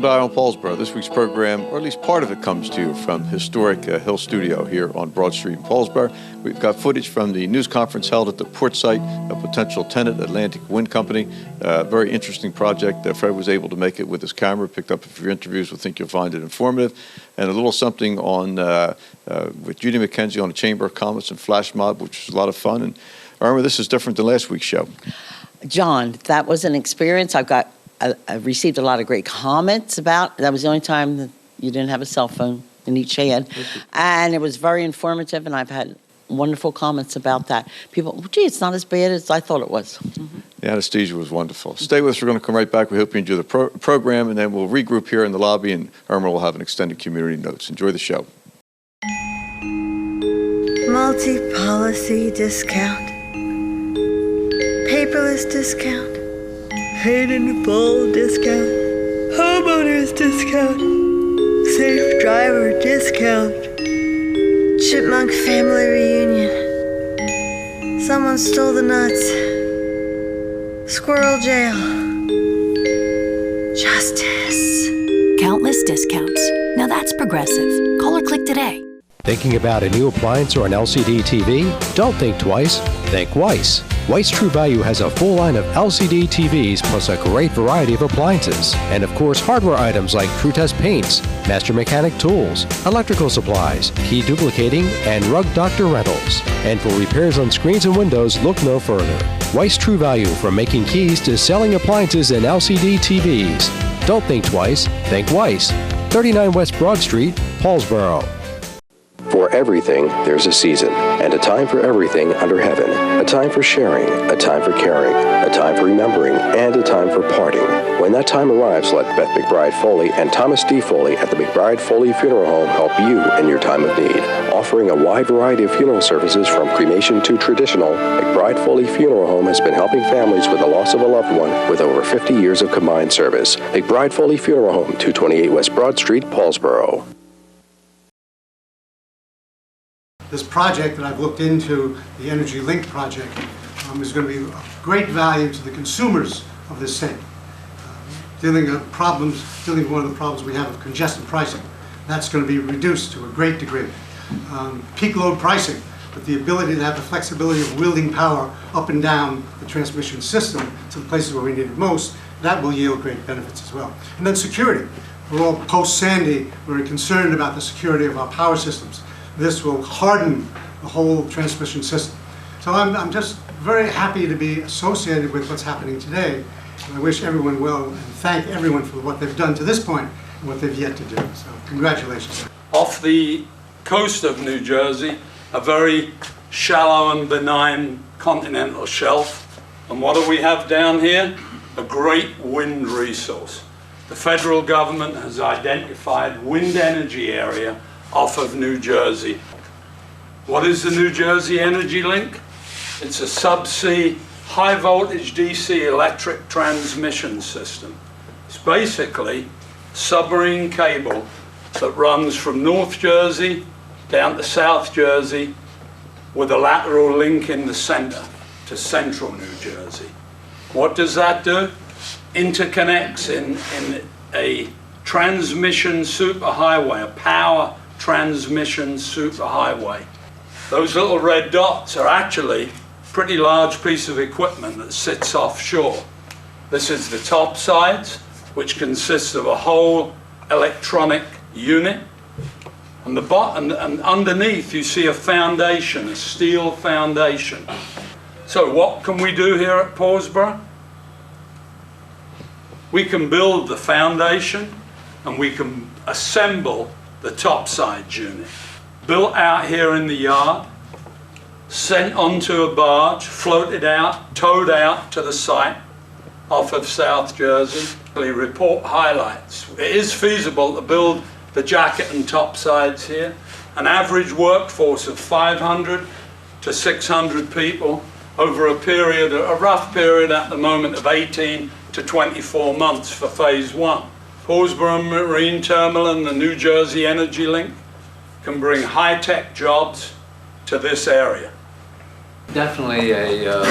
Welcome by On Paulsboro. This week's program, or at least part of it, comes to you from historic Hill Studio here on Broad Street in Paulsboro. We've got footage from the news conference held at the port site, a potential tenant, Atlantic Wind Company. Very interesting project. Fred was able to make it with his camera, picked up a few interviews. We think you'll find it informative. And a little something on with Judy McKenzie on the Chamber of Commerce and Flash Mob, which was a lot of fun. And Irma, this is different than last week's show. John, that was an experience. I received a lot of great comments about. That was the only time that you didn't have a cell phone in each hand. And it was very informative, and I've had wonderful comments about that. People, gee, it's not as bad as I thought it was. Mm-hmm. The anesthesia was wonderful. Stay with us. We're going to come right back. We hope you enjoy the program, and then we'll regroup here in the lobby, and Irma will have an extended community notes. Enjoy the show. Multi-policy discount. Paperless discount. Paid in full discount. Homeowners discount. Safe driver discount. Chipmunk family reunion. Someone stole the nuts. Squirrel jail. Justice. Countless discounts. Now that's progressive. Call or click today. Thinking about a new appliance or an LCD TV? Don't think twice. Think Weiss. Weiss True Value has a full line of LCD TVs plus a great variety of appliances. And of course, hardware items like TrueTest paints, Master Mechanic tools, electrical supplies, key duplicating, and Rug Doctor rentals. And for repairs on screens and windows, look no further. Weiss True Value, from making keys to selling appliances and LCD TVs. Don't think twice. Think Weiss. 39 West Broad Street, Paulsboro. For everything, there's a season, and a time for everything under heaven. A time for sharing, a time for caring, a time for remembering, and a time for parting. When that time arrives, let Beth McBride Foley and Thomas D. Foley at the McBride Foley Funeral Home help you in your time of need. Offering a wide variety of funeral services from cremation to traditional, McBride Foley Funeral Home has been helping families with the loss of a loved one with over 50 years of combined service. McBride Foley Funeral Home, 228 West Broad Street, Paulsboro. This project that I've looked into, the Energy Link project, is going to be of great value to the consumers of this city. Dealing with one of the problems we have of congested pricing, that's going to be reduced to a great degree. Peak load pricing, with the ability to have the flexibility of wielding power up and down the transmission system to the places where we need it most, that will yield great benefits as well. And then security. We're all post-Sandy, very concerned about the security of our power systems. This will harden the whole transmission system. So I'm just very happy to be associated with what's happening today. And I wish everyone well and thank everyone for what they've done to this point and what they've yet to do. So congratulations. Off the coast of New Jersey, a very shallow and benign continental shelf. And what do we have down here? A great wind resource. The federal government has identified wind energy area off of New Jersey. What is the New Jersey Energy Link? It's a subsea high voltage DC electric transmission system. It's basically submarine cable that runs from North Jersey down to South Jersey with a lateral link in the center to central New Jersey. What does that do? Interconnects in a transmission superhighway, a power transmission superhighway. Those little red dots are actually a pretty large piece of equipment that sits offshore. This is the top sides, which consists of a whole electronic unit. On the bottom and underneath you see a foundation, a steel foundation. So what can we do here at Paulsboro? We can build the foundation and we can assemble the topside unit. Built out here in the yard, sent onto a barge, floated out, towed out to the site off of South Jersey. Report highlights. It is feasible to build the jacket and topsides here. An average workforce of 500 to 600 people over a rough period at the moment of 18 to 24 months for phase 1. Paulsboro Marine Terminal and the New Jersey Energy Link can bring high-tech jobs to this area. Definitely a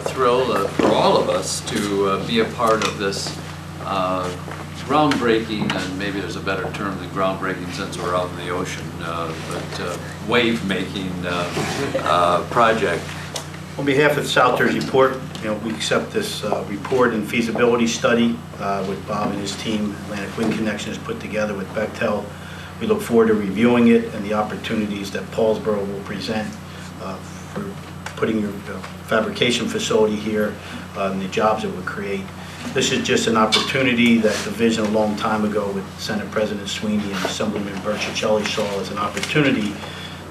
thrill for all of us to be a part of this groundbreaking, and maybe there's a better term than groundbreaking since we're out in the ocean, but wave-making project. On behalf of the South Jersey Port, we accept this report and feasibility study with Bob and his team, Atlantic Wind Connection, has put together with Bechtel. We look forward to reviewing it and the opportunities that Paulsboro will present for putting your fabrication facility here and the jobs it would create. This is just an opportunity that the vision a long time ago with Senate President Sweeney and Assemblyman Bertuccelli saw as an opportunity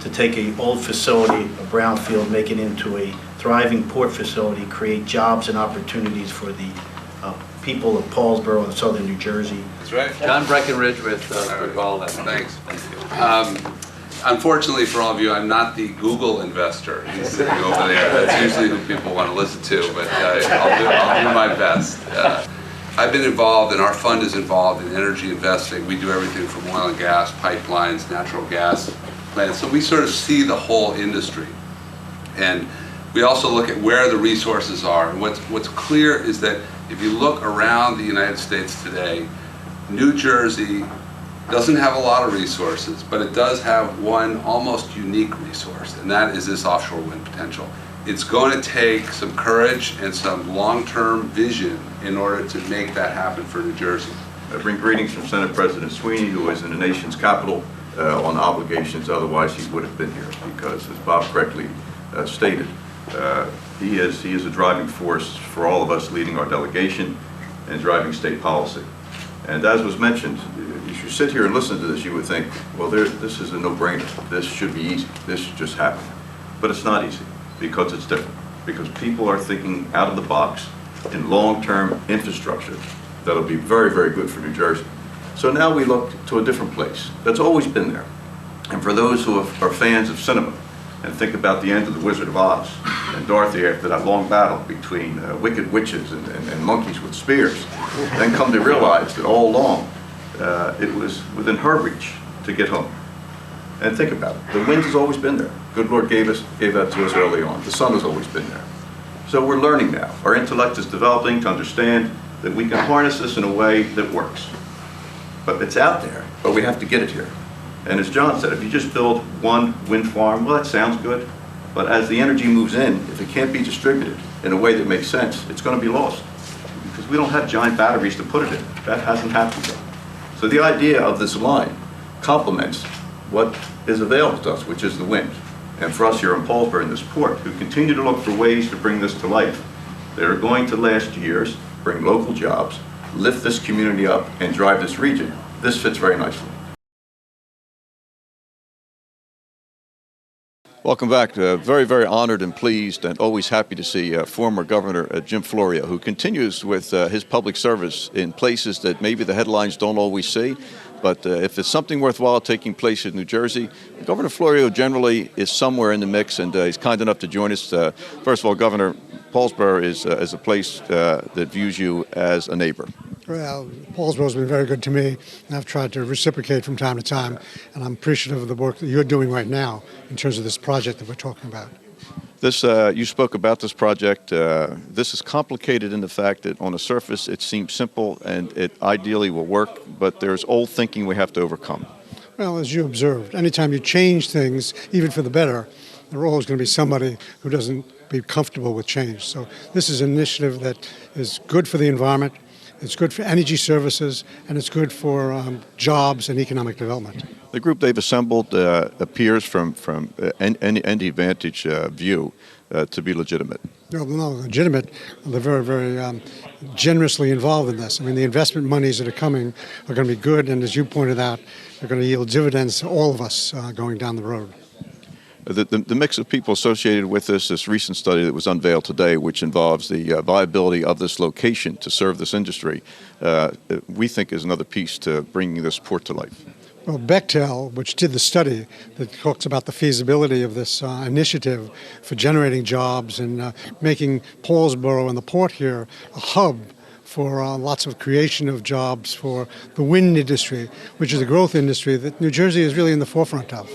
to take an old facility, a brownfield, make it into a thriving port facility, create jobs and opportunities for the people of Paulsboro and southern New Jersey. That's right. John Breckenridge with all that. Thanks. Unfortunately for all of you, I'm not the Google investor. He's sitting over there. That's usually who people want to listen to, but I'll do my best. I've been involved, and our fund is involved in energy investing. We do everything from oil and gas, pipelines, natural gas plants. So we sort of see the whole industry. And we also look at where the resources are. And what's clear is that if you look around the United States today, New Jersey doesn't have a lot of resources, but it does have one almost unique resource, and that is this offshore wind potential. It's going to take some courage and some long-term vision in order to make that happen for New Jersey. I bring greetings from Senate President Sweeney, who is in the nation's capital on obligations. Otherwise, he would have been here because, as Bob correctly stated, he is a driving force for all of us leading our delegation and driving state policy. And as was mentioned, if you sit here and listen to this, you would think, well, this is a no-brainer. This should be easy. This should just happen. But it's not easy because it's different. Because people are thinking out of the box in long-term infrastructure that'll be very, very good for New Jersey. So now we look to a different place that's always been there. And for those who are fans of cinema and think about the end of The Wizard of Oz and Dorothy after that long battle between wicked witches and monkeys with spears, then come to realize that all along it was within her reach to get home. And think about it. The wind has always been there. Good Lord gave that to us early on. The sun has always been there. So we're learning now. Our intellect is developing to understand that we can harness this in a way that works. But it's out there, but we have to get it here. And as John said, if you just build one wind farm, well, that sounds good. But as the energy moves in, if it can't be distributed in a way that makes sense, it's going to be lost. Because we don't have giant batteries to put it in. That hasn't happened yet. So the idea of this line complements what is available to us, which is the wind. And for us here in Paulsboro in this port, who continue to look for ways to bring this to life, that are going to last years, bring local jobs, lift this community up, and drive this region, this fits very nicely. Welcome back. Very, very honored and pleased and always happy to see former Governor Jim Florio, who continues with his public service in places that maybe the headlines don't always see. But if it's something worthwhile taking place in New Jersey, Governor Florio generally is somewhere in the mix, and he's kind enough to join us. First of all, Governor, Paulsboro is a place that views you as a neighbor. Well, Paulsboro's been very good to me, and I've tried to reciprocate from time to time, and I'm appreciative of the work that you're doing right now in terms of this project that we're talking about. This, you spoke about this project. This is complicated in the fact that on the surface it seems simple and it ideally will work, but there's old thinking we have to overcome. Well, as you observed, anytime you change things, even for the better, there are always going to be somebody who doesn't be comfortable with change. So this is an initiative that is good for the environment, it's good for energy services, and it's good for jobs and economic development. The group they've assembled appears from any vantage view to be legitimate. No, legitimate. They're very, very generously involved in this. I mean, the investment monies that are coming are going to be good, and as you pointed out, they're going to yield dividends to all of us going down the road. The mix of people associated with this recent study that was unveiled today, which involves the viability of this location to serve this industry, we think is another piece to bringing this port to life. Well, Bechtel, which did the study that talks about the feasibility of this initiative for generating jobs and making Paulsboro and the port here a hub for lots of creation of jobs for the wind industry, which is a growth industry that New Jersey is really in the forefront of.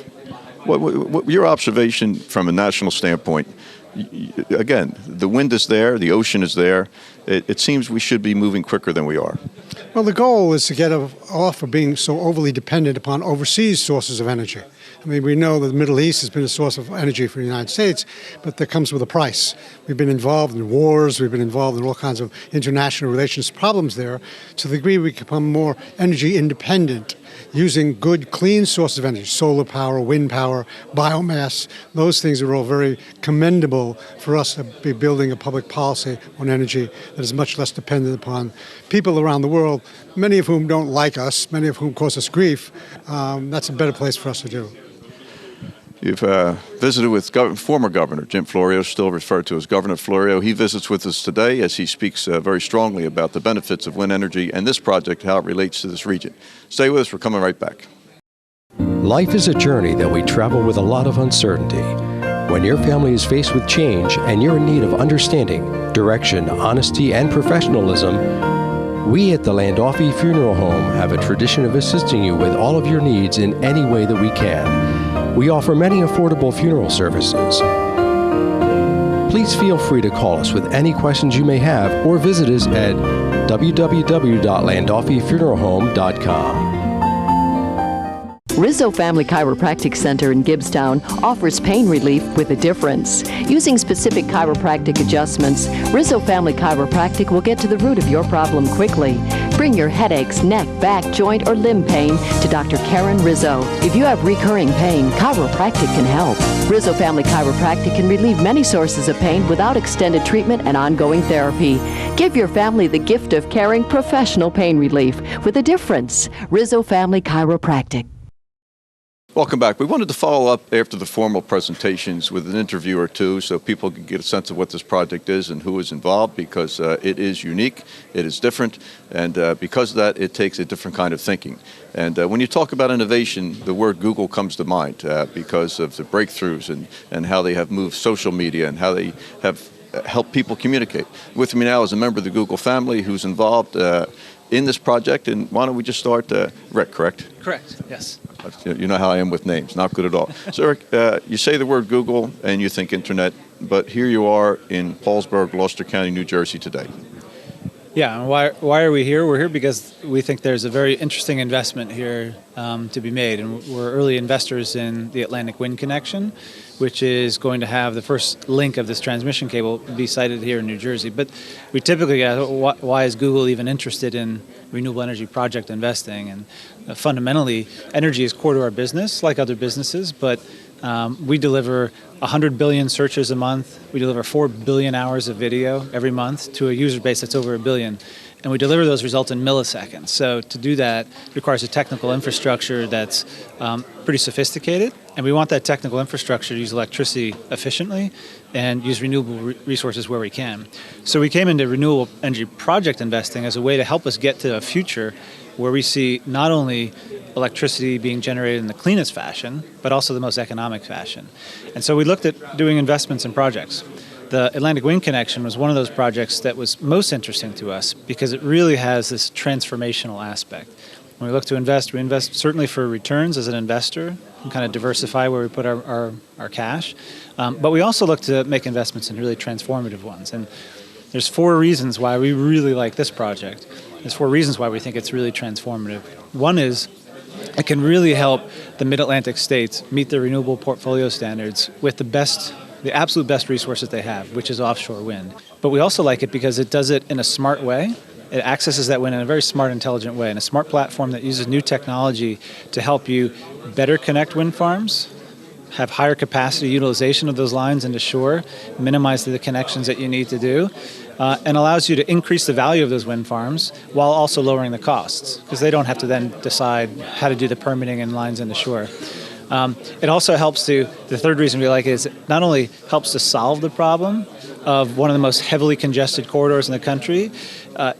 What your observation from a national standpoint, again, the wind is there, the ocean is there. It seems we should be moving quicker than we are. Well, the goal is to get off of being so overly dependent upon overseas sources of energy. I mean, we know that the Middle East has been a source of energy for the United States, but that comes with a price. We've been involved in wars, we've been involved in all kinds of international relations problems there. To the degree we become more energy independent, using good, clean sources of energy, solar power, wind power, biomass, those things are all very commendable for us to be building a public policy on energy that is much less dependent upon people around the world, many of whom don't like us, many of whom cause us grief. That's a better place for us to do. You've visited with former Governor Jim Florio, still referred to as Governor Florio. He visits with us today as he speaks very strongly about the benefits of wind energy and this project, how it relates to this region. Stay with us. We're coming right back. Life is a journey that we travel with a lot of uncertainty. When your family is faced with change and you're in need of understanding, direction, honesty, and professionalism, we at the Landolfi Funeral Home have a tradition of assisting you with all of your needs in any way that we can. We offer many affordable funeral services. Please feel free to call us with any questions you may have or visit us at www.landolfifuneralhome.com. Rizzo Family Chiropractic Center in Gibbstown offers pain relief with a difference. Using specific chiropractic adjustments, Rizzo Family Chiropractic will get to the root of your problem quickly. Bring your headaches, neck, back, joint, or limb pain to Dr. Karen Rizzo. If you have recurring pain, chiropractic can help. Rizzo Family Chiropractic can relieve many sources of pain without extended treatment and ongoing therapy. Give your family the gift of caring professional pain relief with a difference. Rizzo Family Chiropractic. Welcome back. We wanted to follow up after the formal presentations with an interview or two so people can get a sense of what this project is and who is involved, because it is unique, it is different, and because of that, it takes a different kind of thinking. And when you talk about innovation, the word Google comes to mind because of the breakthroughs and how they have moved social media and how they have helped people communicate. With me now is a member of the Google family who's involved in this project, and why don't we just start, Rick, correct? Correct, yes. You know how I am with names, not good at all. So, Rick, you say the word Google and you think internet, but here you are in Paulsboro, Gloucester County, New Jersey today. Yeah, and why are we here? We're here because we think there's a very interesting investment here to be made, and we're early investors in the Atlantic Wind Connection, which is going to have the first link of this transmission cable be sited here in New Jersey. But we typically ask, why is Google even interested in renewable energy project investing? And fundamentally, energy is core to our business, like other businesses, but we deliver 100 billion searches a month. We deliver 4 billion hours of video every month to a user base that's over 1 billion. And we deliver those results in milliseconds. So to do that requires a technical infrastructure that's pretty sophisticated. And we want that technical infrastructure to use electricity efficiently and use renewable resources where we can. So we came into renewable energy project investing as a way to help us get to a future where we see not only electricity being generated in the cleanest fashion, but also the most economic fashion. And so we looked at doing investments in projects. The Atlantic Wind Connection was one of those projects that was most interesting to us because it really has this transformational aspect. When we look to invest, we invest certainly for returns as an investor and kind of diversify where we put our cash. But we also look to make investments in really transformative ones. And there's 4 reasons why we really like this project. There's 4 reasons why we think it's really transformative. One is it can really help the Mid-Atlantic states meet their renewable portfolio standards with the absolute best resources they have, which is offshore wind. But we also like it because it does it in a smart way. It accesses that wind in a very smart, intelligent way, in a smart platform that uses new technology to help you better connect wind farms, have higher capacity utilization of those lines into shore, minimize the connections that you need to do, and allows you to increase the value of those wind farms while also lowering the costs, because they don't have to then decide how to do the permitting and lines into shore. It also helps the third reason we like it is it not only helps to solve the problem of one of the most heavily congested corridors in the country,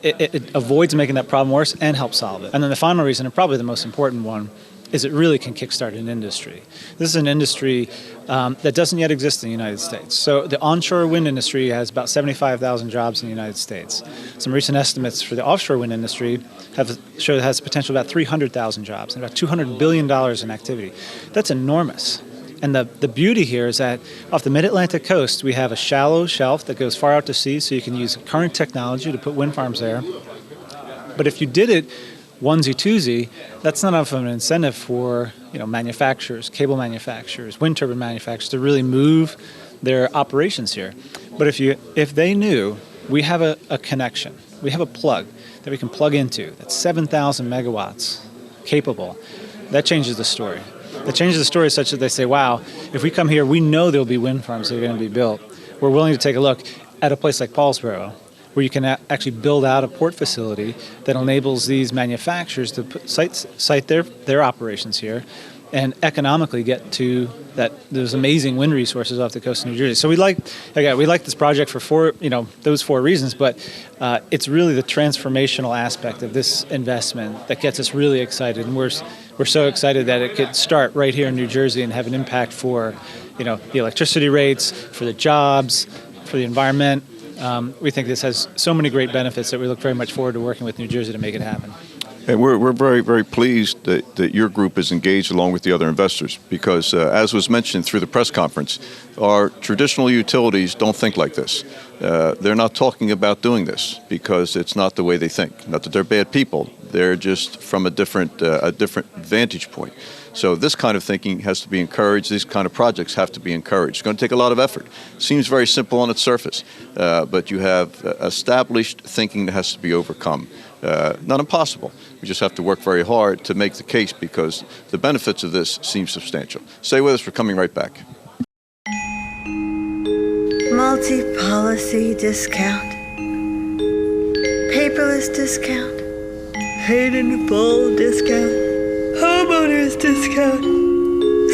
it avoids making that problem worse and helps solve it. And then the final reason, and probably the most important one, is it really can kickstart an industry. This is an industry that doesn't yet exist in the United States. So the onshore wind industry has about 75,000 jobs in the United States. Some recent estimates for the offshore wind industry show it has potential about 300,000 jobs and about $200 billion in activity. That's enormous. And the beauty here is that off the mid-Atlantic coast, we have a shallow shelf that goes far out to sea, so you can use current technology to put wind farms there. But if you did it onesie twosie, that's not enough of an incentive for manufacturers, cable manufacturers, wind turbine manufacturers to really move their operations here. But if they knew we have a connection, we have a plug that we can plug into that's 7,000 megawatts capable, that changes the story. That changes the story such that they say, wow, if we come here, we know there'll be wind farms that are going to be built. We're willing to take a look at a place like Paulsboro, where you can actually build out a port facility that enables these manufacturers to site their operations here and economically get to those amazing wind resources off the coast of New Jersey. So we like this project for those four reasons, but it's really the transformational aspect of this investment that gets us really excited, and we're so excited that it could start right here in New Jersey and have an impact for the electricity rates, for the jobs, for the environment. We think this has so many great benefits that we look very much forward to working with New Jersey to make it happen. And we're very, very pleased that your group is engaged along with the other investors because, as was mentioned through the press conference, our traditional utilities don't think like this. They're not talking about doing this because it's not the way they think. Not that they're bad people. They're just from a different vantage point. So this kind of thinking has to be encouraged. These kind of projects have to be encouraged. It's going to take a lot of effort. Seems very simple on its surface, but you have established thinking that has to be overcome. Not impossible. We just have to work very hard to make the case because the benefits of this seem substantial. Stay with us. We're coming right back. Multi-policy discount. Paperless discount. Paid in full discount. Homeowners discount.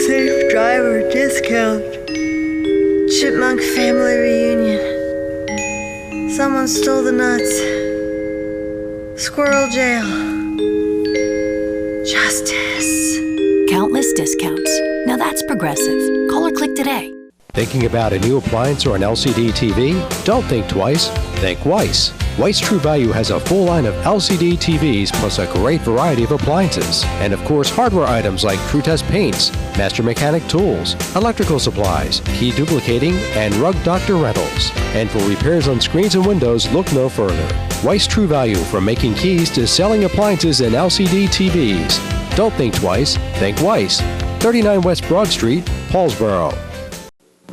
Safe driver discount. Chipmunk family reunion. Someone stole the nuts. Squirrel jail. Justice. Countless discounts. Now that's progressive. Call or click today. Thinking about a new appliance or an LCD TV? Don't think twice. Think Weiss. Weiss True Value has a full line of LCD TVs plus a great variety of appliances. And of course, hardware items like True Test paints, Master Mechanic tools, electrical supplies, key duplicating, and Rug Doctor rentals. And for repairs on screens and windows, look no further. Weiss True Value, from making keys to selling appliances and LCD TVs. Don't think twice. Think Weiss. 39 West Broad Street, Paulsboro.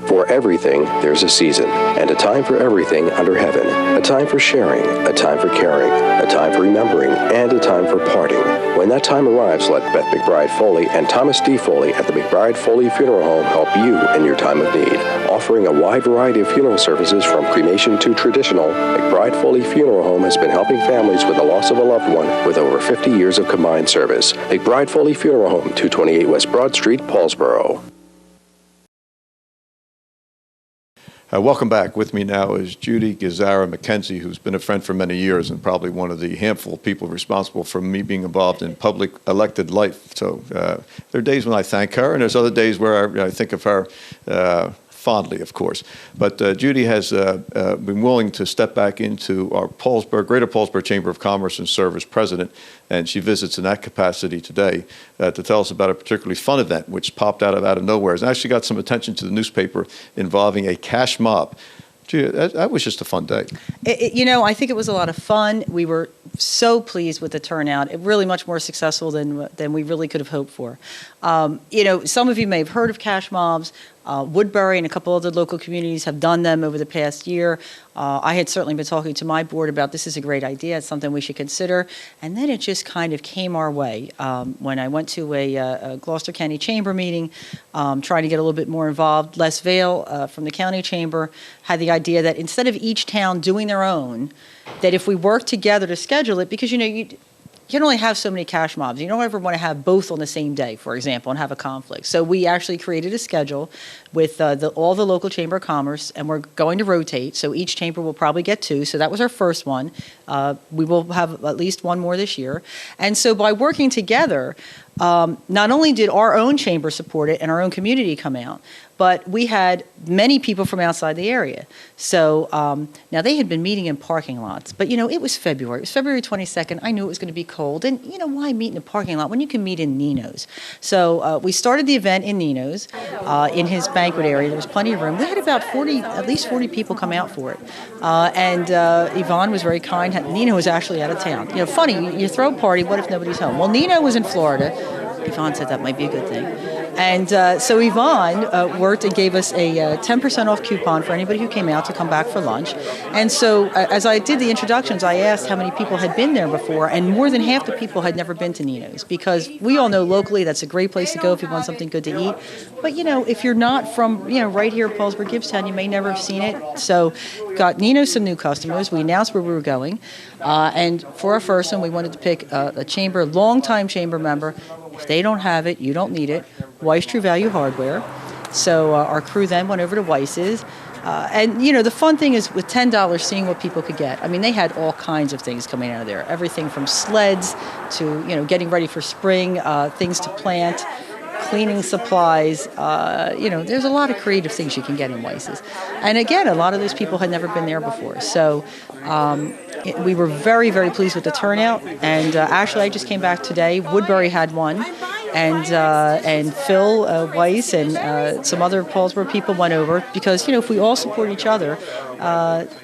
For everything, there's a season, and a time for everything under heaven. A time for sharing, a time for caring, a time for remembering, and a time for parting. When that time arrives, let Beth McBride Foley and Thomas D. Foley at the McBride Foley Funeral Home help you in your time of need. Offering a wide variety of funeral services from cremation to traditional, McBride Foley Funeral Home has been helping families with the loss of a loved one with over 50 years of combined service. McBride Foley Funeral Home, 228 West Broad Street, Paulsboro. Welcome back. With me now is Judy Gazzara McKenzie, who's been a friend for many years and probably one of the handful of people responsible for me being involved in public elected life. So there are days when I thank her, and there's other days where I think of her fondly, of course. But Judy has been willing to step back into our Greater Paulsboro Chamber of Commerce and serve as president, and she visits in that capacity today to tell us about a particularly fun event which popped out of nowhere. It's actually got some attention to the newspaper involving a cash mob. Gee, that was just a fun day. I think it was a lot of fun. We were so pleased with the turnout. It really much more successful than we really could have hoped for. Some of you may have heard of cash mobs. Woodbury and a couple other local communities have done them over the past year. I had certainly been talking to my board about this is a great idea. It's something we should consider. And then it just kind of came our way when I went to a Gloucester County Chamber meeting, trying to get a little bit more involved. Les Vail from the county chamber had the idea that instead of each town doing their own, that if we work together to schedule it, because you can only have so many cash mobs. You don't ever want to have both on the same day, for example, and have a conflict. So we actually created a schedule with all the local chamber of commerce, and we're going to rotate. So each chamber will probably get 2. So that was our first one. We will have at least 1 more this year. And so by working together, not only did our own chamber support it and our own community come out, but we had many people from outside the area. So now they had been meeting in parking lots, but it was February. It was February 22nd. I knew it was going to be cold, and why meet in a parking lot when you can meet in Nino's? So we started the event in Nino's. in his banquet area. There was plenty of room. We had about at least 40 people come out for it. And Yvonne was very kind. Nina was actually out of town. You know, funny, you throw a party, what if nobody's home? Well, Nina was in Florida. Yvonne said that might be a good thing. And so Yvonne worked and gave us a 10% off coupon for anybody who came out to come back for lunch. And so as I did the introductions, I asked how many people had been there before, and more than half the people had never been to Nino's, because we all know locally that's a great place to go if you want something good to eat. But, you know, if you're not from, you know, right here at Paulsboro, Gibbstown, you may never have seen it. So got Nino's some new customers. We announced where we were going. And for our first one, we wanted to pick a chamber, longtime chamber member. If they don't have it, you don't need it. Weiss True Value Hardware. So our crew then went over to Weiss's. And, you know, the fun thing is with $10, seeing what people could get. I mean, they had all kinds of things coming out of there. Everything from sleds to, you know, getting ready for spring, things to plant, cleaning supplies. You know, there's a lot of creative things you can get in Weiss's. And again, a lot of those people had never been there before. So we were very, very pleased with the turnout. And actually, I just came back today. Woodbury had one. And Phil Weiss and some other Paulsboro people went over because, you know, if we all support each other,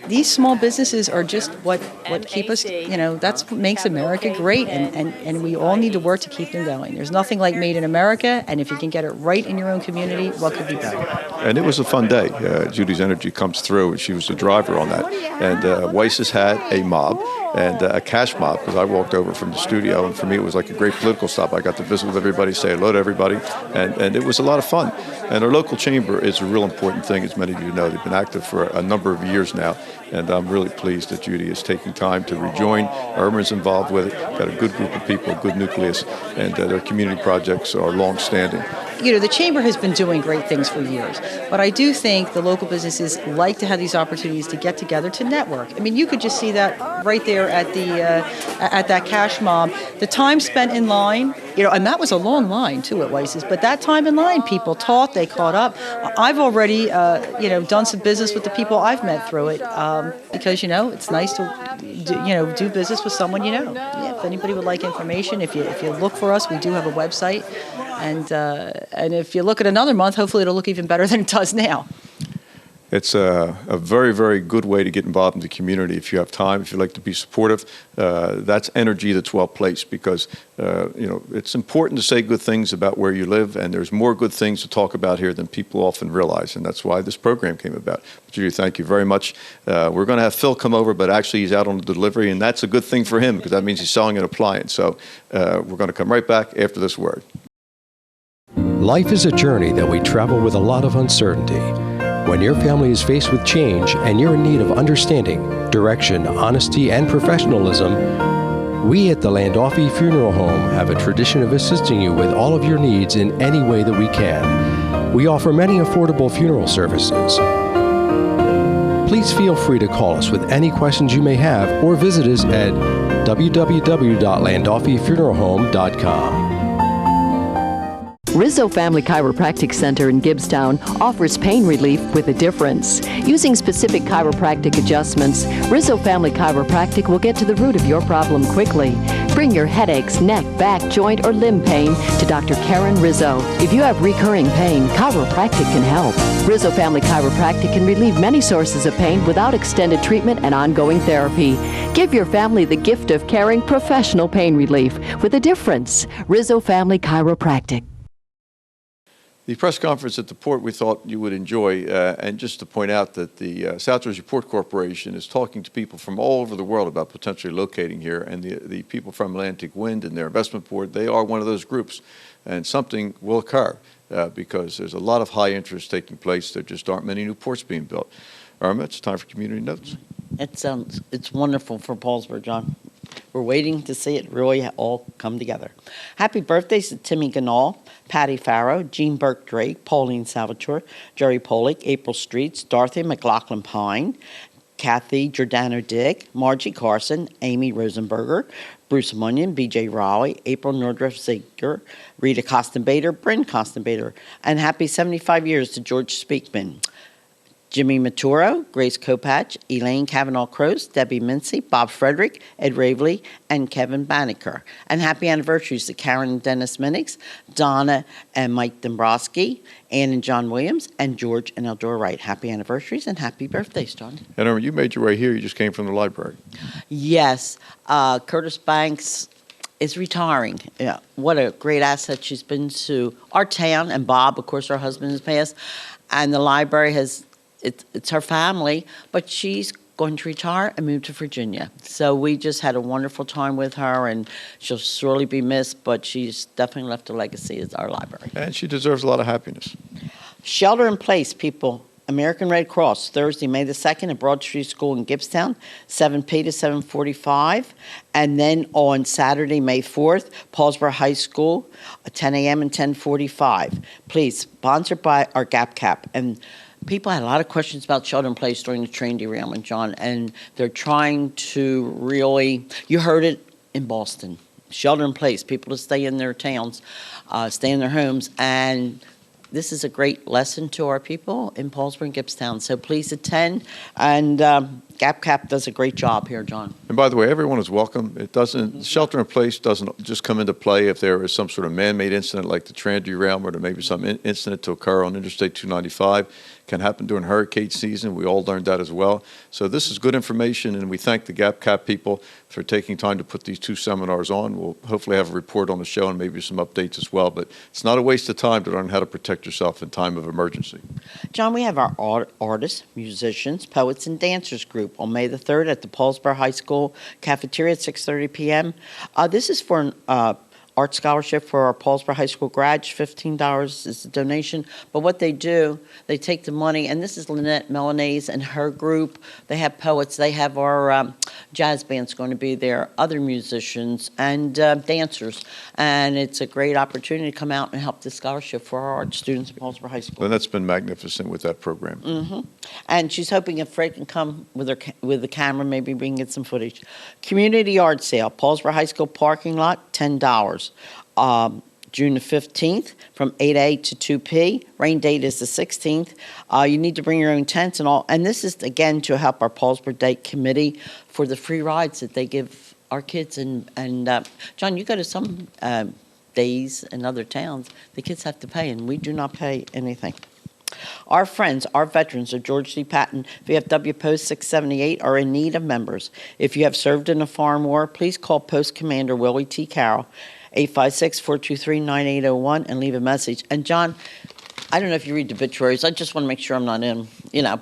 these small businesses are just what keep us, you know, that's what makes America great, and we all need to work to keep them going. There's nothing like made in America, and if you can get it right in your own community, what could be better? And it was a fun day. Judy's Energy comes through, and she was the driver on that. And Weiss has had a mob and a cash mob, because I walked over from the studio, and for me it was like a great political stop. I got to visit with everybody, say hello to everybody, and it was a lot of fun. And our local chamber is a real important thing, as many of you know. They've been active for a number of years now, and I'm really pleased that Judy is taking time to rejoin. Irma's involved with it, got a good group of people, a good nucleus, and their community projects are long-standing. You know, the Chamber has been doing great things for years, but I do think the local businesses like to have these opportunities to get together to network. I mean, you could just see that right there at the at that cash mob. The time spent in line, you know, and that was a long line too at Weiss's, but that time in line, people talked, they caught up. I've already, you know, done some business with the people I've met through it because, you know, it's nice to, do business with someone you know. Yeah, if anybody would like information, if you look for us, we do have a website. And if you look at another month, hopefully it'll look even better than it does now. It's a very, very good way to get involved in the community if you have time, if you like to be supportive. That's energy that's well placed because, it's important to say good things about where you live, and there's more good things to talk about here than people often realize, and that's why this program came about. Judy, thank you very much. We're going to have Phil come over, but actually he's out on the delivery, and that's a good thing for him because that means he's selling an appliance. So we're going to come right back after this word. Life is a journey that we travel with a lot of uncertainty. When your family is faced with change and you're in need of understanding, direction, honesty, and professionalism, we at the Landolfi Funeral Home have a tradition of assisting you with all of your needs in any way that we can. We offer many affordable funeral services. Please feel free to call us with any questions you may have or visit us at www.landolfifuneralhome.com. Rizzo Family Chiropractic Center in Gibbstown offers pain relief with a difference. Using specific chiropractic adjustments, Rizzo Family Chiropractic will get to the root of your problem quickly. Bring your headaches, neck, back, joint, or limb pain to Dr. Karen Rizzo. If you have recurring pain, chiropractic can help. Rizzo Family Chiropractic can relieve many sources of pain without extended treatment and ongoing therapy. Give your family the gift of caring professional pain relief with a difference. Rizzo Family Chiropractic. The press conference at the port we thought you would enjoy, and just to point out that the South Jersey Port Corporation is talking to people from all over the world about potentially locating here, and the people from Atlantic Wind and their investment board, they are one of those groups, and something will occur because there's a lot of high interest taking place. There just aren't many new ports being built. Irma, it's time for community notes. It's wonderful for Paulsboro, John. We're waiting to see it really all come together. Happy birthdays to Timmy Ganal, Patty Farrow, Jean Burke Drake, Pauline Salvatore, Jerry Polick, April Streets, Dorothy McLaughlin Pine, Kathy Giordano Dick, Margie Carson, Amy Rosenberger, Bruce Munyon, B.J. Raleigh, April Nordruff Ziegler, Rita Costenbader, Bryn Costenbader, and happy 75 years to George Speakman. Jimmy Maturo, Grace Kopach, Elaine Cavanaugh-Croce, Debbie Mincy, Bob Frederick, Ed Raveley, and Kevin Banneker. And happy anniversaries to Karen and Dennis Minnix, Donna and Mike Dombrowski, Ann and John Williams, and George and Eldora Wright. Happy anniversaries and happy birthdays, John. And Irma, you made your way here. You just came from the library. Yes, Curtis Banks is retiring. Yeah, what a great asset she's been to our town, and Bob, of course, her husband has passed, and the library has, it's her family, but she's going to retire and move to Virginia. So we just had a wonderful time with her, and she'll surely be missed, but she's definitely left a legacy as our library. And she deserves a lot of happiness. Shelter in place, people. American Red Cross, Thursday, May the 2nd at Broad Street School in Gibbstown, 7p to 7:45. And then on Saturday, May 4th, Paulsboro High School, 10 a.m. and 10:45. Please, sponsored by our Gap Cap. And people had a lot of questions about shelter in place during the train derailment, John, and they're trying to really, you heard it in Boston, shelter in place, people to stay in their towns, stay in their homes, and this is a great lesson to our people in Paulsboro and Gibbstown. So please attend, and Gap Cap does a great job here, John. And by the way, everyone is welcome. It doesn't, shelter in place doesn't just come into play if there is some sort of man-made incident like the train derailment or maybe some incident to occur on Interstate 295. Can happen during hurricane season. We all learned that as well. So this is good information, and we thank the Gap Cap people for taking time to put these two seminars on. We'll hopefully have a report on the show and maybe some updates as well. But it's not a waste of time to learn how to protect yourself in time of emergency. John, we have our artists, musicians, poets, and dancers group on May the 3rd at the Paulsboro High School cafeteria at 6:30 p.m. This is for an art scholarship for our Paulsboro High School grads. $15 is the donation. But what they do, they take the money, and this is Lynette Milanese and her group. They have poets. They have our jazz band's going to be there, other musicians, and dancers. And it's a great opportunity to come out and help the scholarship for our art students at Paulsboro High School. Lynette's been magnificent with that program. Mm-hmm. And she's hoping if Fred can come with with the camera, maybe we can get some footage. Community yard sale, Paulsboro High School parking lot, $10. June the 15th from 8A to 2P. Rain date is the 16th. You need to bring your own tents and all. And this is, again, to help our Paulsboro Day Committee for the free rides that they give our kids. And John, you go to some days in other towns, the kids have to pay, and we do not pay anything. Our friends, our veterans of George C. Patton, VFW Post 678, are in need of members. If you have served in a foreign war, please call Post Commander Willie T. Carroll, 856-423-9801, and leave a message. And John, I don't know if you read the obituaries. I just want to make sure I'm not in,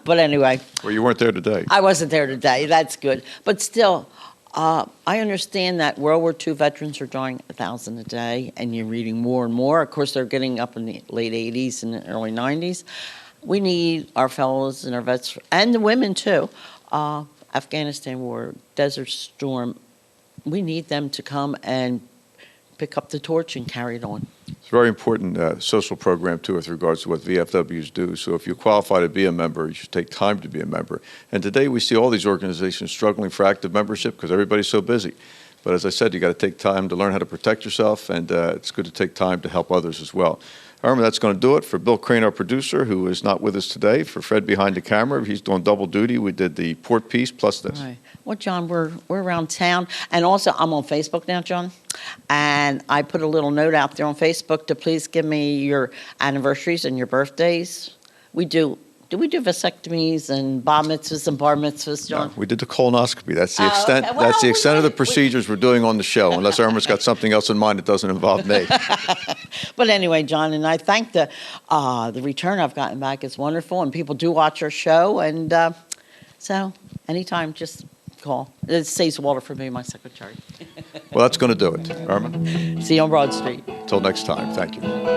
But anyway. Well, you weren't there today. I wasn't there today. That's good. But still, I understand that World War II veterans are drawing 1,000 a day, and you're reading more and more. Of course, they're getting up in the late 80s and the early 90s. We need our fellows and our vets, and the women too. Afghanistan war, Desert Storm. We need them to come and pick up the torch and carry it on. It's a very important social program, too, with regards to what VFWs do. So if you qualify to be a member, you should take time to be a member. And today we see all these organizations struggling for active membership because everybody's so busy. But as I said, you got to take time to learn how to protect yourself, and it's good to take time to help others as well. Irma, that's going to do it. For Bill Crane, our producer, who is not with us today, for Fred behind the camera, he's doing double duty. We did the port piece plus this. Right. Well, John, we're around town, and also I'm on Facebook now, John, and I put a little note out there on Facebook to please give me your anniversaries and your birthdays. Do we do vasectomies and bar mitzvahs and bar mitzvahs, John? No, we did the colonoscopy. That's the extent. Okay. Well, that's the extent of the procedures we're doing on the show. Unless Irma's got something else in mind that doesn't involve me. But anyway, John, and I thank the return I've gotten back is wonderful, and people do watch our show, and so anytime, just call. It saves Walter for me, my secretary. Well, that's going to do it, Irma. See you on Broad Street. Until next time. Thank you.